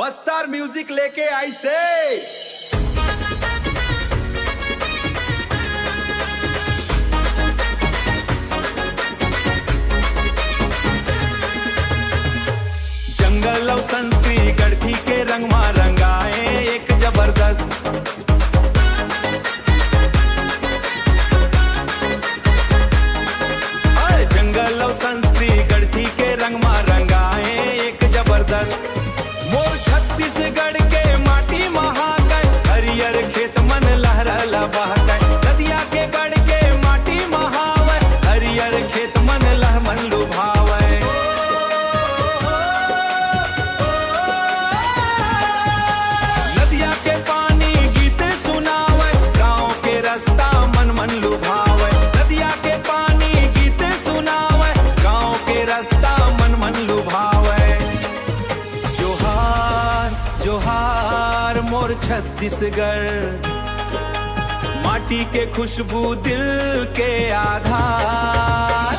Bastar music लेके आई से जंगल और संस्कृति गढ़ी के रंग मा रंगाए एक जबरदस्त जंगल और संस्कृति गढ़ी के रंग मा रंगाए एक जबरदस्त मोर छत्तीसगढ़ के माटी महाकाय हरियर खेत मन लहरला बहकाय नदिया के गढ़ के माटी महावय हरियर खेत मन लह मन लुभावय नदिया के पानी गीत सुनावय गाँव के रास्ता मन मन लुभावय नदिया के पानी गीत सुनावय गाँव के रास्ता मन मन लुभावय जोहार मोर छत्तीसगढ़ माटी के खुशबू दिल के आधार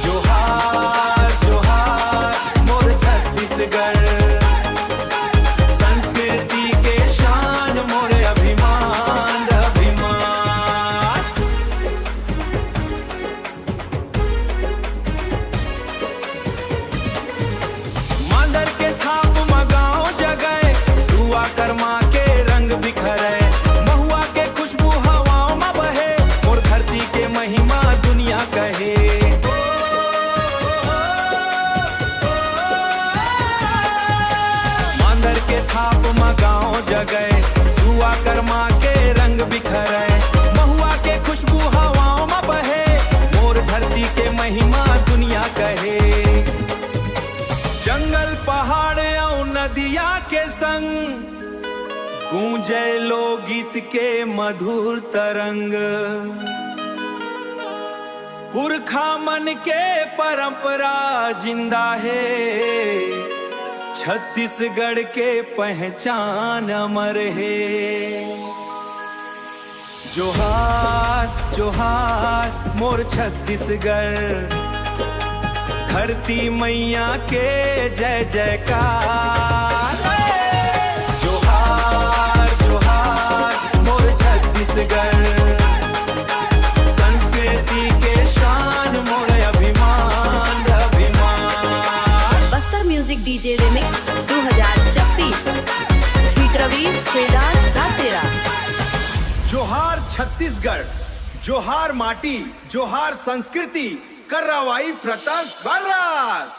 जोहार जोहार मोर छत्तीसगढ़ संस्कृति के शान मोर अभिमान अभिमान मांदर के थाप मगाओ जगह सुआ कर्मा के रंग बिखरे महुआ के खुशबू हवाओं में बहे और धरती के महिमा दुनिया कहे मांदर के थाप मगाओ जगह सुआ कर्मा के रंग बिखरे महुआ के खुशबू हवाओं में बहे मोर धरती के महिमा दुनिया कहे जंगल पहाड़ और नदिया के संग गूंजे लोकगीत के मधुर तरंग पुरखा मन के परंपरा जिंदा है छत्तीसगढ़ के पहचान अमर है जोहार जोहार मोर छत्तीसगढ़ धरती मैया के जय जयकार जोहार जोहार मोर छत्तीसगढ़ संस्कृति के शान मोर अभिमान अभिमान Bastar music DJ remix 2026 hit रवीज फेदार रातेरा जोहार छत्तीसगढ़ जोहार माटी जोहार संस्कृति कर्रावाई प्रताप बर्रास।